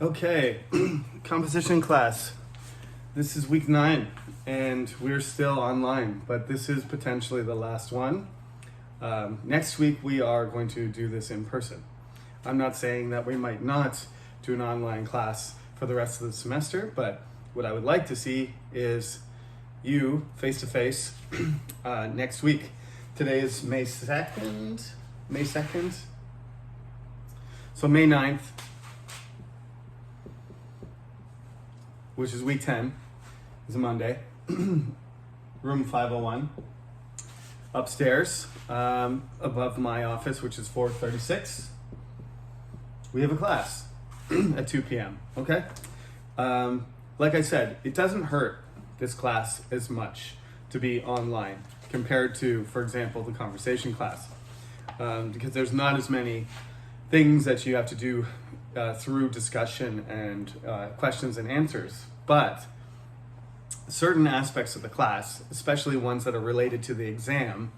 Okay, composition class. This is week 9 and we're still online, but this is potentially the last one. Next week we are going to do this in person. I'm not saying that we might not do an online class for the rest of the semester, but what I would like to see is you face to face next week. Today is May 2nd. So May 9th, which is week 10, is a Monday, room 501, upstairs, above my office, which is 436. We have a class at 2 p.m., okay? Like I said, it doesn't hurt this class as much to be online compared to, for example, the conversation class, because there's not as many things that you have to do through discussion and questions and answers. But certain aspects of the class, especially ones that are related to the exam,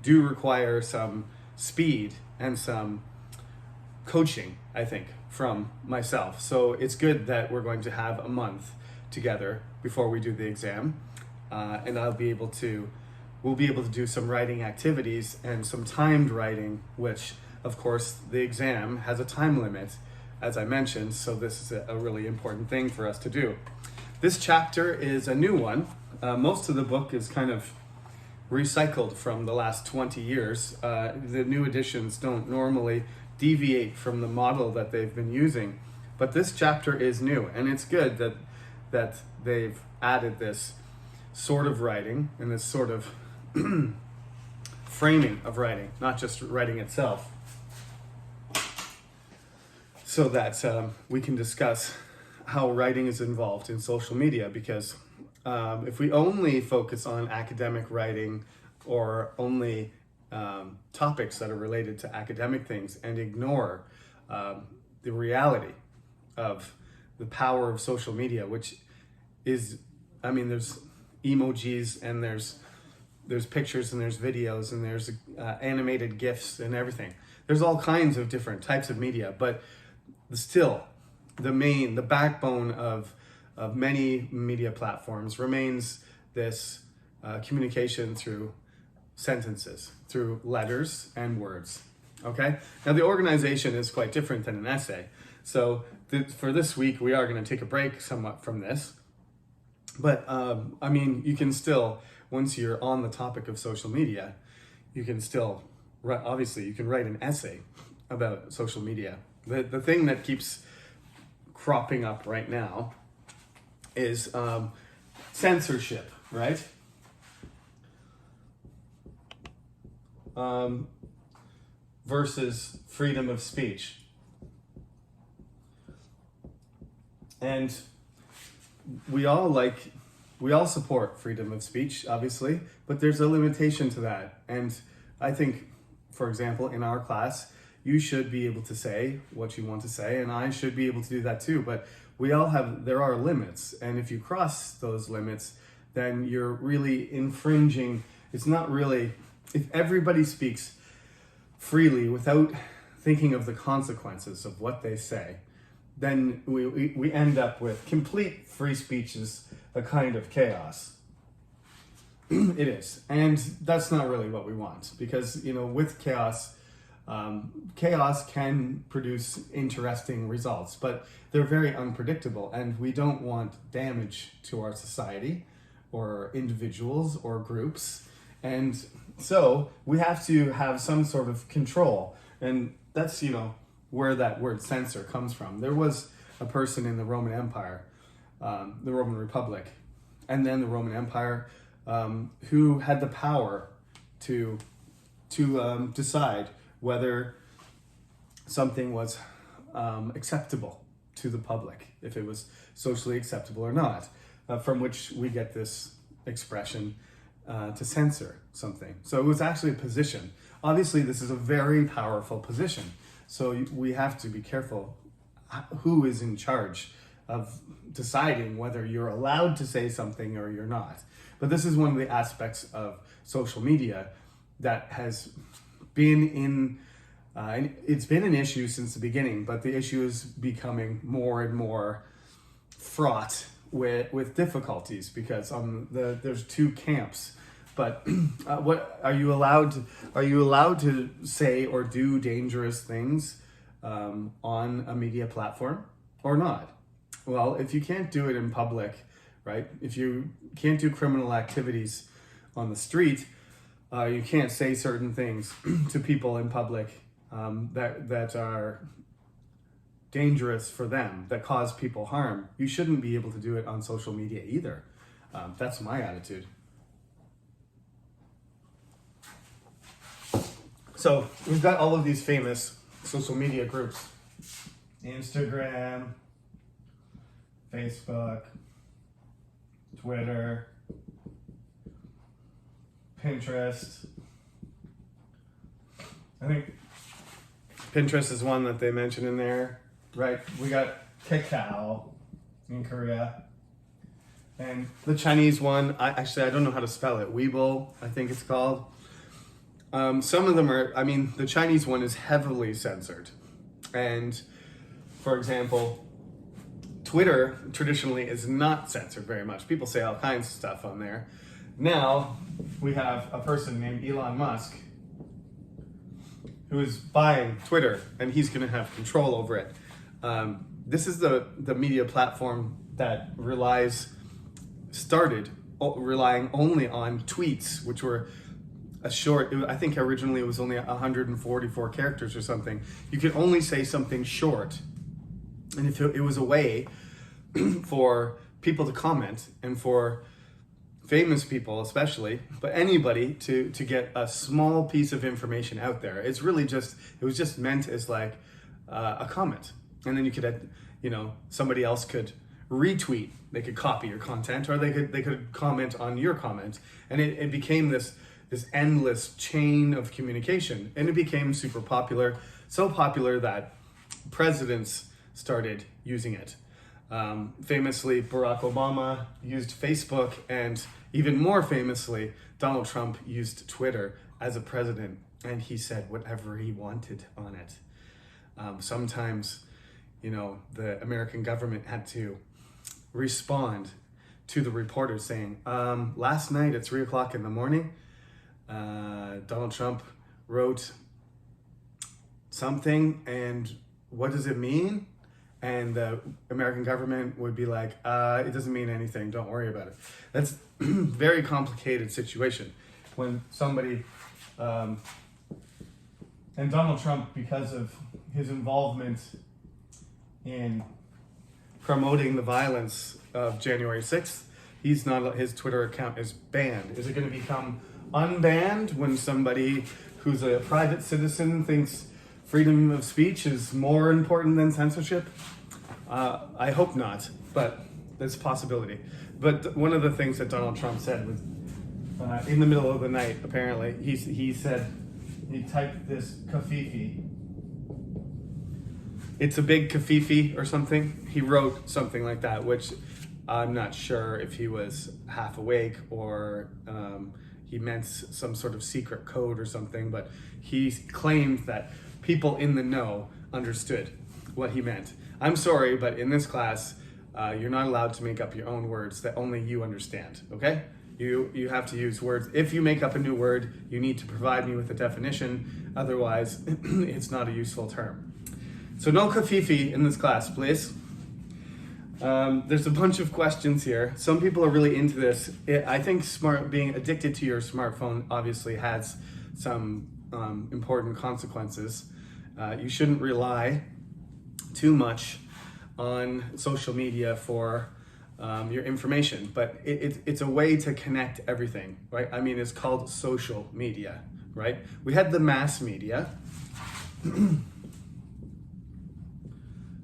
do require some speed and some coaching, I think, from myself. So it's good that we're going to have a month together before we do the exam, and we'll be able to do some writing activities and some timed writing, which of course the exam has a time limit, as I mentioned, so this is a really important thing for us to do. This chapter is a new one. Most of the book is kind of recycled from the last 20 years. The new editions don't normally deviate from the model that they've been using, but this chapter is new, and it's good that they've added this sort of writing and this sort of framing of writing, not just writing itself, so that we can discuss how writing is involved in social media. Because if we only focus on academic writing or only topics that are related to academic things and ignore the reality of the power of social media, which is, I mean, there's emojis and there's pictures and there's videos and there's animated GIFs and everything. There's all kinds of different types of media, but still the backbone of many media platforms remains this communication through sentences, through letters and words. Okay? Now the organization is quite different than an essay. So for this week, we are going to take a break somewhat from this. But I mean, you can still, once you're on the topic of social media, you can still, obviously you can write an essay about social media. The thing that keeps cropping up right now is censorship, right? Versus freedom of speech. And we all support freedom of speech, obviously, but there's a limitation to that. And I think, for example, in our class, you should be able to say what you want to say, and I should be able to do that too. But there are limits, and if you cross those limits, then you're really infringing. It's not really, if everybody speaks freely without thinking of the consequences of what they say, then we end up with complete free speech is a kind of chaos. It is, and that's not really what we want, because, you know, with chaos can produce interesting results, but they're very unpredictable, and we don't want damage to our society or individuals or groups. And so we have to have some sort of control, and that's, you know, where that word censor comes from. There was a person in the Roman Empire, the Roman Republic, and then the Roman Empire, who had the power to decide whether something was acceptable to the public, if it was socially acceptable or not, from which we get this expression to censor something. So it was actually a position. Obviously, this is a very powerful position. So we have to be careful who is in charge of deciding whether you're allowed to say something or you're not. But this is one of the aspects of social media that has been in And it's been an issue since the beginning, but the issue is becoming more and more fraught with difficulties because there's two camps. But what are you allowed to say or do dangerous things on a media platform or not? Well, if you can't do it in public, right? If you can't do criminal activities on the street, you can't say certain things to people in public that are dangerous for them, that cause people harm. You shouldn't be able to do it on social media either. That's my attitude. So we've got all of these famous social media groups: Instagram, Facebook, Twitter, Pinterest. I think Pinterest is one that they mentioned in there, right? We got Kakao in Korea. And the Chinese one, I don't know how to spell it. Weibo, I think it's called. Some of them are, the Chinese one is heavily censored. And for example, Twitter traditionally is not censored very much. People say all kinds of stuff on there. Now we have a person named Elon Musk who is buying Twitter, and he's going to have control over it. This is the media platform that started relying only on tweets, which were I think originally it was only 144 characters or something. You could only say something short. And if it was a way for people to comment, and for famous people especially, but anybody to get a small piece of information out there, it was just meant as like a comment. And then you could, somebody else could retweet, they could copy your content, or they could comment on your comment. And it became this endless chain of communication, and it became super popular, so popular that presidents started using it. Famously, Barack Obama used Facebook, and even more famously, Donald Trump used Twitter as a president, and he said whatever he wanted on it. Sometimes, the American government had to respond to the reporters saying, last night at 3:00 in the morning, Donald Trump wrote something, and what does it mean? And the American government would be like, it doesn't mean anything, don't worry about it. That's a very complicated situation. When somebody, and Donald Trump, because of his involvement in promoting the violence of January 6th, his Twitter account is banned. Is it going to become unbanned when somebody who's a private citizen thinks freedom of speech is more important than censorship? I hope not, but there's a possibility. But one of the things that Donald Trump said was, in the middle of the night, apparently, he said, he typed this kafifi. It's a big kafifi or something. He wrote something like that, which I'm not sure if he was half awake or he meant some sort of secret code or something, but he claimed that people in the know understood what he meant. I'm sorry, but in this class, you're not allowed to make up your own words that only you understand, okay? You have to use words. If you make up a new word, you need to provide me with a definition. Otherwise, it's not a useful term. So no kafifi in this class, please. There's a bunch of questions here. Some people are really into this. I think being addicted to your smartphone obviously has some important consequences. You shouldn't rely too much on social media for your information, but it's a way to connect everything, right? It's called social media, right? We had the mass media.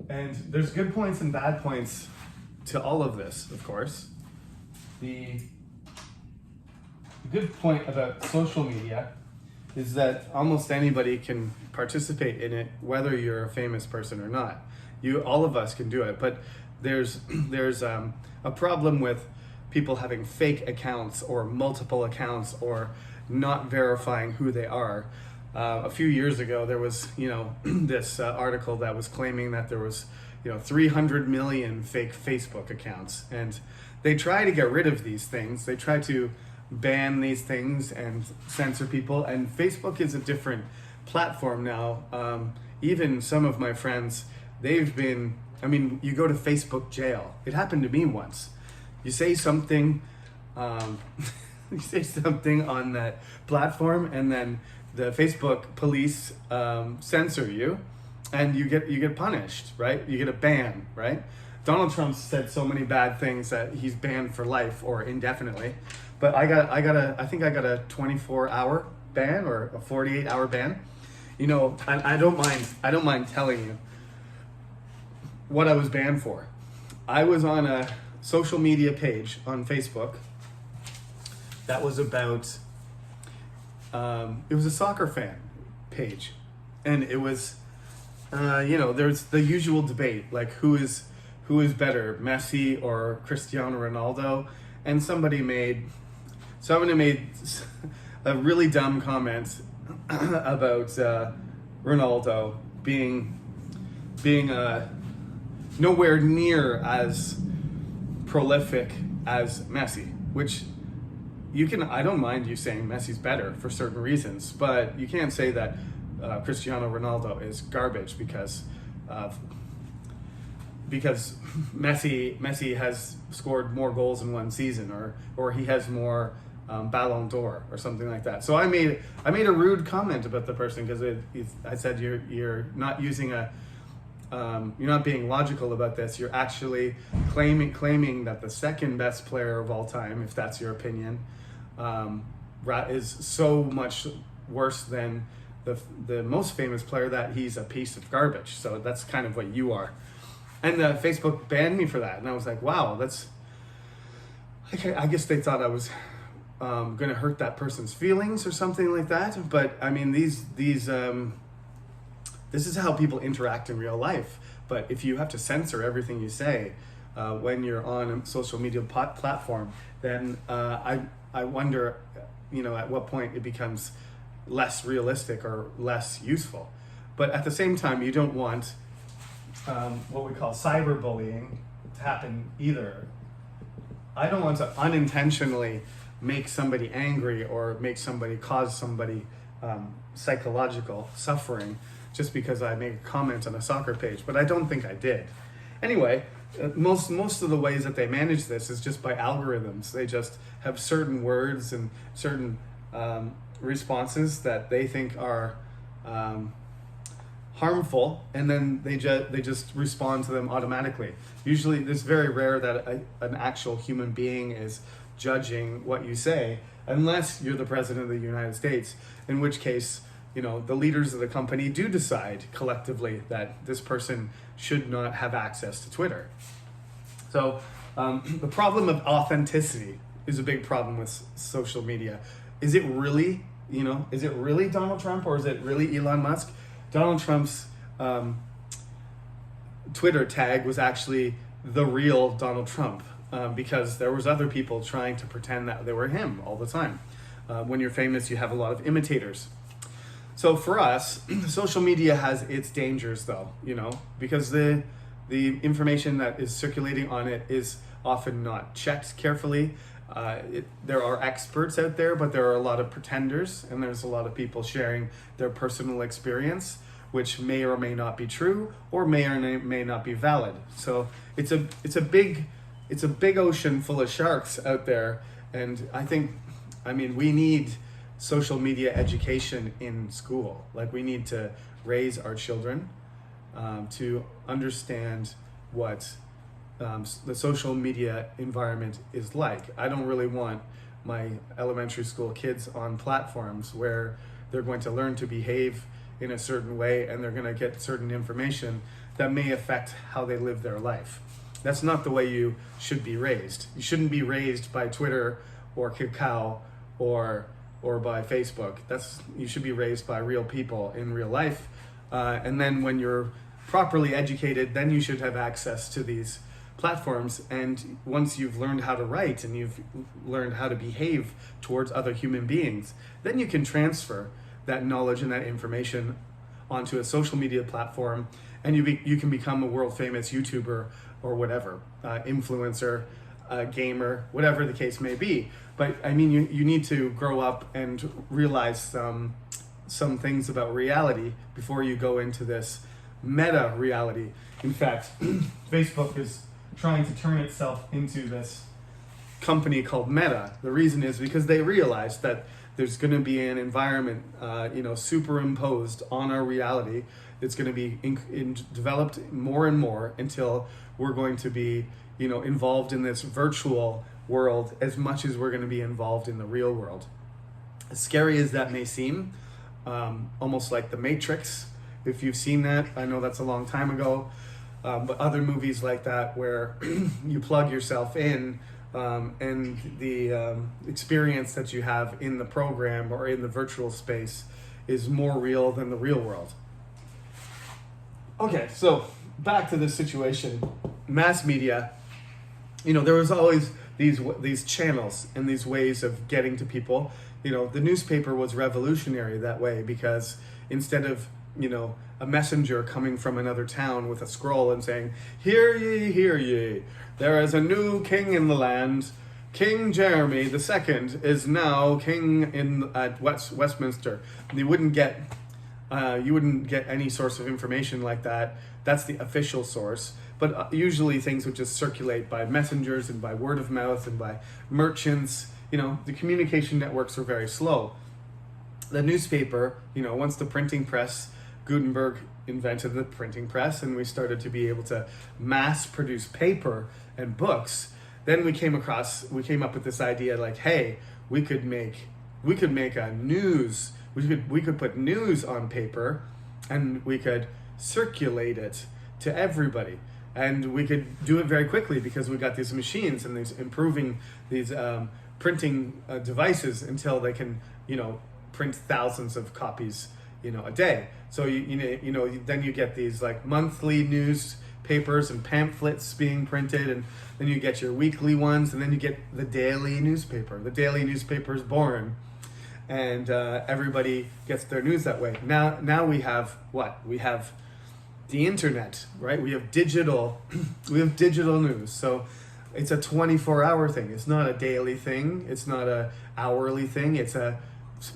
And there's good points and bad points to all of this, of course. The good point about social media is that almost anybody can participate in it, whether you're a famous person or not. All of us can do it, but there's a problem with people having fake accounts or multiple accounts or not verifying who they are. a few years ago, there was, this article that was claiming that there was, 300 million fake Facebook accounts. And they try to get rid of these things. They try to ban these things and censor people. And Facebook is a different platform now. Even some of my friends, you go to Facebook jail. It happened to me once. You say something, you say something on that platform, and then the Facebook police censor you, and you get punished, right? You get a ban, right? Donald Trump said so many bad things that he's banned for life or indefinitely, but I think I got a 24-hour ban or a 48-hour ban. I don't mind telling you what I was banned for. I was on a social media page on Facebook that was about it was a soccer fan page, and it was there's the usual debate, like who is better, Messi or Cristiano Ronaldo, and somebody made a really dumb comment about Ronaldo being nowhere near as prolific as Messi, which I don't mind you saying Messi's better for certain reasons, but you can't say that Cristiano Ronaldo is garbage because Messi has scored more goals in one season, or he has more Ballon d'Or or something like that. So I made a rude comment about the person because I said you're not using you're not being logical about this. You're actually claiming that the second best player of all time, if that's your opinion, is so much worse than the most famous player that he's a piece of garbage. So that's kind of what you are. And Facebook banned me for that, and I was like, wow, that's. I guess they thought I was going to hurt that person's feelings or something like that. But I mean, these this is how people interact in real life. But if you have to censor everything you say when you're on a social media platform, then I wonder, at what point it becomes less realistic or less useful. But at the same time, you don't want what we call cyberbullying to happen either. I don't want to unintentionally make somebody angry or cause somebody psychological suffering just because I made a comment on a soccer page, but I don't think I did. Anyway, most of the ways that they manage this is just by algorithms. They just have certain words and certain responses that they think are harmful, and then they just respond to them automatically. Usually, it's very rare that an actual human being is judging what you say, unless you're the president of the United States, in which case, the leaders of the company do decide collectively that this person should not have access to Twitter. So the problem of authenticity is a big problem with social media. Is it really Donald Trump, or is it really Elon Musk? Donald Trump's Twitter tag was actually the real Donald Trump, because there was other people trying to pretend that they were him all the time. When you're famous, you have a lot of imitators. So for us, social media has its dangers, though, because the information that is circulating on it is often not checked carefully. There are experts out there, but there are a lot of pretenders, and there's a lot of people sharing their personal experience, which may or may not be true, or may or may not be valid. So it's a big ocean full of sharks out there, and we need social media education in school. Like, we need to raise our children to understand what the social media environment is like. I don't really want my elementary school kids on platforms where they're going to learn to behave in a certain way, and they're going to get certain information that may affect how they live their life. That's not the way you should be raised. You shouldn't be raised by Twitter or Kakao or by Facebook. You should be raised by real people in real life. And then when you're properly educated, then you should have access to these platforms. And once you've learned how to write and you've learned how to behave towards other human beings, then you can transfer that knowledge and that information onto a social media platform, and you can become a world famous YouTuber or whatever, influencer, gamer, whatever the case may be. But I mean, you need to grow up and realize some things about reality before you go into this meta reality. In fact, Facebook is trying to turn itself into this company called Meta. The reason is because they realize that there's going to be an environment, superimposed on our reality. It's going to be developed more and more until we're going to be, involved in this virtual world as much as we're going to be involved in the real world. As scary as that may seem, almost like The Matrix, if you've seen that. I know that's a long time ago, but other movies like that where you plug yourself in, and the experience that you have in the program or in the virtual space is more real than the real world. Okay, so back to this situation. Mass media, there was always these channels and these ways of getting to people. The newspaper was revolutionary that way, because instead of, a messenger coming from another town with a scroll and saying, "Hear ye, there is a new king in the land. King Jeremy II is now king at Westminster." You wouldn't get any source of information like that. That's the official source. But usually things would just circulate by messengers and by word of mouth and by merchants. The communication networks were very slow. The newspaper, once the printing press, Gutenberg invented the printing press, and we started to be able to mass produce paper and books. Then we came up with this idea like, hey, we could make a news. We could put news on paper, and we could circulate it to everybody. And we could do it very quickly because we got these machines and these printing devices until they can, print thousands of copies, a day. So then you get these like monthly newspapers and pamphlets being printed, and then you get your weekly ones, and then you get the daily newspaper. The daily newspaper is born, and everybody gets their news that way. Now we have what? We have the internet, right? We have digital news. So it's a 24-hour thing. It's not a daily thing. It's not a hourly thing. It's a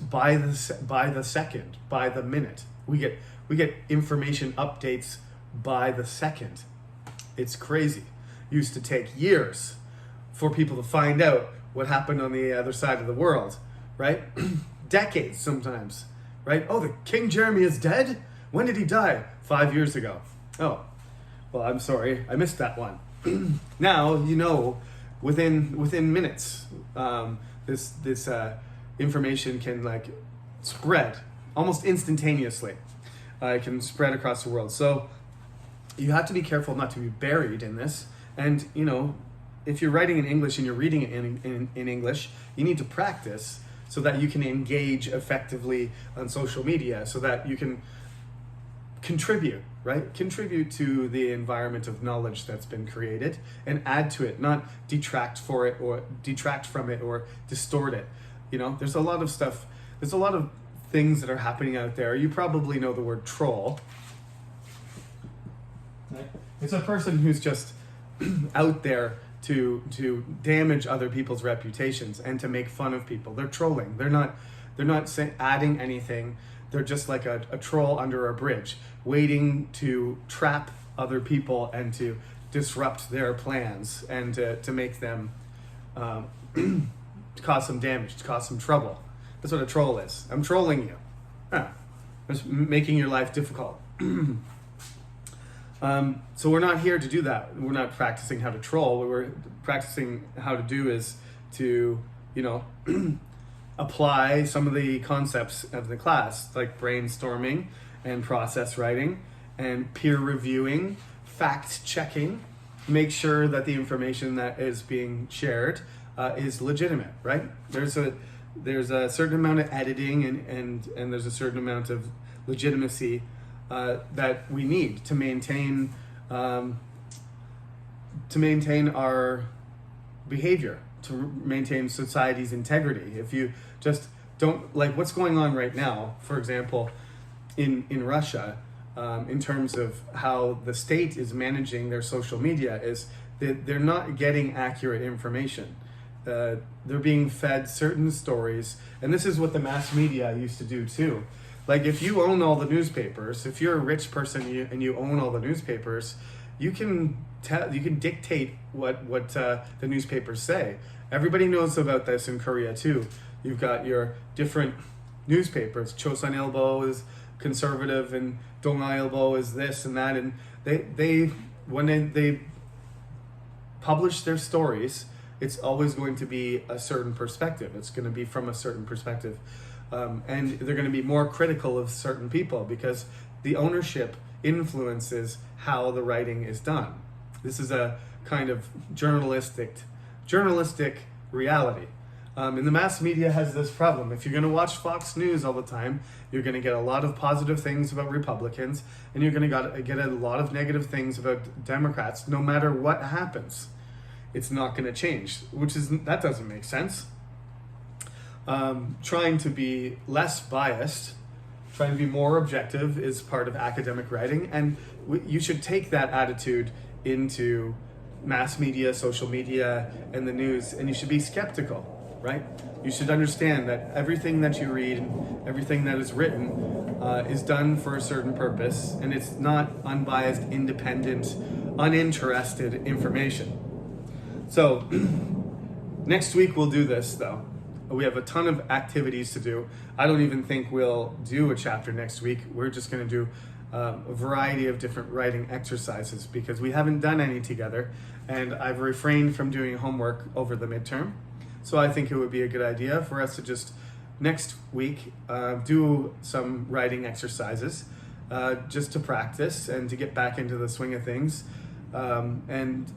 by the second, by the minute. We get information updates by the second. It's crazy. It used to take years for people to find out what happened on the other side of the world, right? Decades sometimes, right? Oh, the King Jeremy is dead? When did he die? 5 years ago. Oh, well, I'm sorry, I missed that one. Now, within minutes, this information can spread almost instantaneously. It can spread across the world. So you have to be careful not to be buried in this. And if you're writing in English and you're reading it in English, you need to practice so that you can engage effectively on social media, so that you can contribute to the environment of knowledge that's been created, and add to it, not detract from it or distort it. There's a lot of stuff, there's a lot of things that are happening out there. You probably know the word troll. Right? It's a person who's just out there to damage other people's reputations and to make fun of people. They're trolling. They're not adding anything. They're just like a troll under a bridge, waiting to trap other people and to disrupt their plans and to make them, to cause some damage, to cause some trouble. That's what a troll is. I'm trolling you. Just making your life difficult. So we're not here to do that. We're not practicing how to troll. What we're practicing how to do is to, apply some of the concepts of the class, like brainstorming and process writing and peer reviewing, fact checking, make sure that the information that is being shared is legitimate, right? There's a certain amount of editing and there's a certain amount of legitimacy that we need to maintain our behavior, to maintain society's integrity. If you just don't like what's going on right now, for example, in Russia, in terms of how the state is managing their social media, is that they're not getting accurate information. They're being fed certain stories, and this is what the mass media used to do too. Like if you own all the newspapers, if you're a rich person and you own all the newspapers, you can dictate what the newspapers say. Everybody knows about this in Korea too. You've got your different newspapers. Chosunilbo is conservative, and Dongailbo is this and that, and when they publish their stories, it's always going to be a certain perspective. It's going to be from a certain perspective. And they're going to be more critical of certain people because the ownership influences how the writing is done. This is a kind of journalistic reality. And the mass media has this problem. If you're going to watch Fox News all the time, you're going to get a lot of positive things about Republicans, and you're going to get a lot of negative things about Democrats. No matter what happens, it's not going to change, that doesn't make sense. Trying to be less biased, trying to be more objective is part of academic writing, and you should take that attitude into mass media, social media, and the news, and you should be skeptical, right? You should understand that everything that you read, everything that is written, is done for a certain purpose, and it's not unbiased, independent, uninterested information. So, next week we'll do this, though. We have a ton of activities to do. I don't even think we'll do a chapter next week. We're just going to do a variety of different writing exercises because we haven't done any together, and I've refrained from doing homework over the midterm. So I think it would be a good idea for us to just next week do some writing exercises just to practice and to get back into the swing of things, and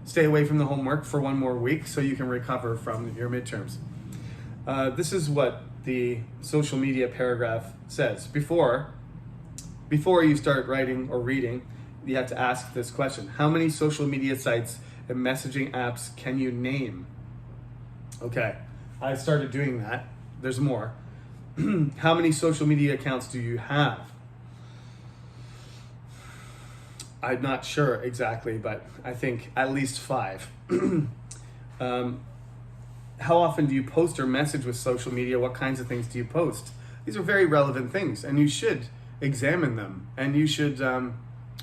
stay away from the homework for one more week so you can recover from your midterms. This is what the social media paragraph says. Before you start writing or reading, you have to ask this question. How many social media sites and messaging apps can you name? Okay, I started doing that. There's more. How many social media accounts do you have? I'm not sure exactly, but I think at least 5. How often do you post or message with social media? What kinds of things do you post? These are very relevant things, and you should examine them, and you should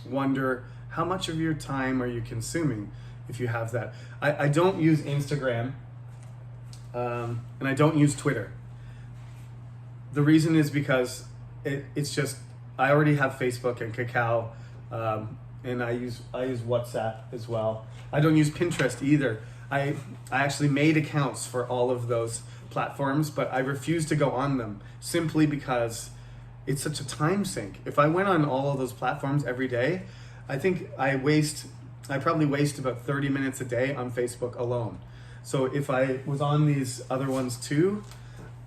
wonder how much of your time are you consuming if you have that. I don't use Instagram, and I don't use Twitter. The reason is because it's just, I already have Facebook and Kakao, and I use WhatsApp as well. I don't use Pinterest either. I actually made accounts for all of those platforms, but I refuse to go on them simply because it's such a time sink. If I went on all of those platforms every day, I think I probably waste about 30 minutes a day on Facebook alone. So if I was on these other ones too,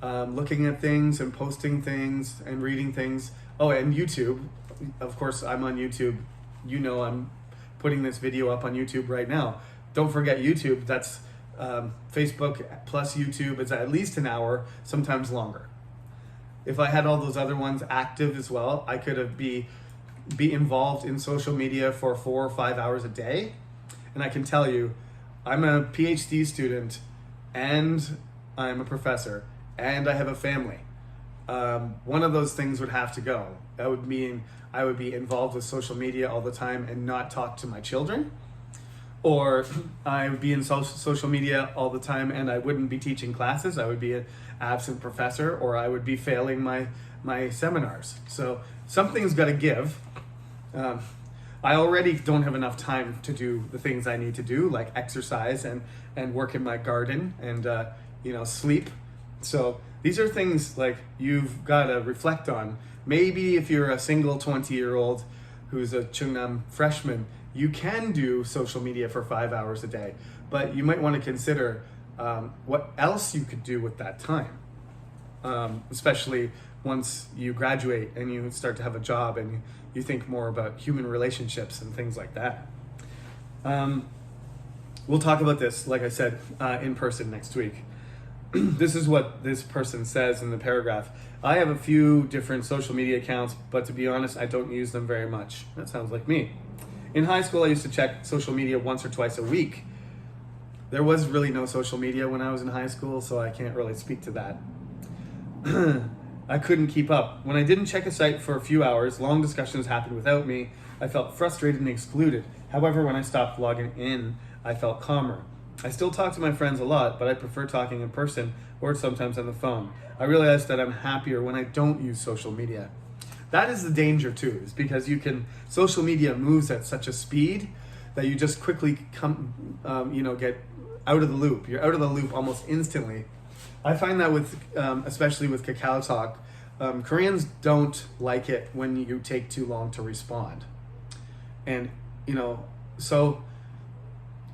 looking at things and posting things and reading things. Oh, and YouTube. Of course, I'm on YouTube. You know I'm putting this video up on YouTube right now. Don't forget YouTube. That's Facebook plus YouTube. It's at least an hour, sometimes longer. If I had all those other ones active as well, I could be involved in social media for 4 or 5 hours a day. And I can tell you, I'm a PhD student, and I'm a professor, and I have a family. One of those things would have to go. That would mean I would be involved with social media all the time and not talk to my children, or I would be in social media all the time and I wouldn't be teaching classes. I would be an absent professor, or I would be failing my seminars. So something's got to give. I already don't have enough time to do the things I need to do, like exercise and work in my garden and sleep. So these are things like you've got to reflect on. Maybe if you're a single 20-year-old who's a Chungnam freshman, you can do social media for 5 hours a day, but you might want to consider what else you could do with that time, especially once you graduate and you start to have a job and you think more about human relationships and things like that. We'll talk about this, like I said, in person next week. this is what this person says in the paragraph. I have a few different social media accounts, but to be honest, I don't use them very much. That sounds like me. In high school, I used to check social media once or twice a week. There was really no social media when I was in high school, so I can't really speak to that. I couldn't keep up. When I didn't check a site for a few hours, long discussions happened without me. I felt frustrated and excluded. However, when I stopped logging in, I felt calmer. I still talk to my friends a lot, but I prefer talking in person or sometimes on the phone. I realize that I'm happier when I don't use social media. That is the danger too, is because social media moves at such a speed that you just quickly get out of the loop. You're out of the loop almost instantly. I find that with, especially with Kakao Talk, Koreans don't like it when you take too long to respond. And, so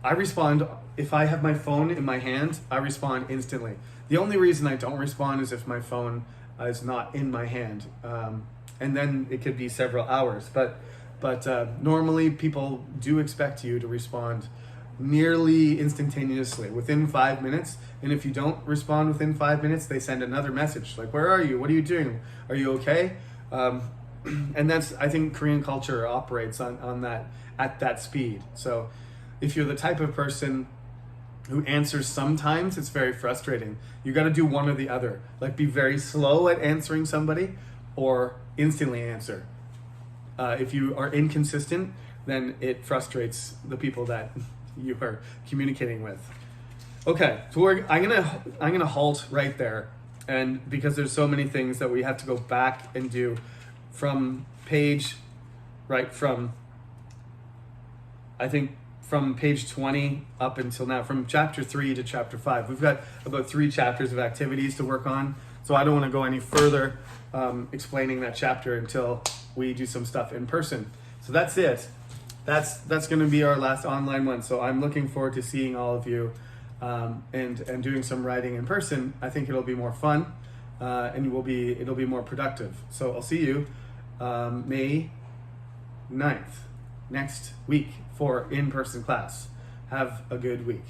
I respond, if I have my phone in my hand, I respond instantly. The only reason I don't respond is if my phone is not in my hand. And then it could be several hours. But normally people do expect you to respond nearly instantaneously, within 5 minutes. And if you don't respond within 5 minutes, they send another message like, where are you? What are you doing? Are you okay? And I think Korean culture operates on that, at that speed. So if you're the type of person who answers sometimes, it's very frustrating. You got to do one or the other. Like, be very slow at answering somebody or instantly answer. If you are inconsistent, then it frustrates the people that you are communicating with. Okay, so I'm gonna halt right there, and because there's so many things that we have to go back and do from page 20 up until now, from chapter 3 to chapter 5. We've got about 3 chapters of activities to work on, so I don't want to go any further explaining that chapter until we do some stuff in person. So that's it. That's going to be our last online one. So I'm looking forward to seeing all of you and doing some writing in person. I think it'll be more fun and it'll be more productive. So I'll see you May 9th next week for in-person class. Have a good week.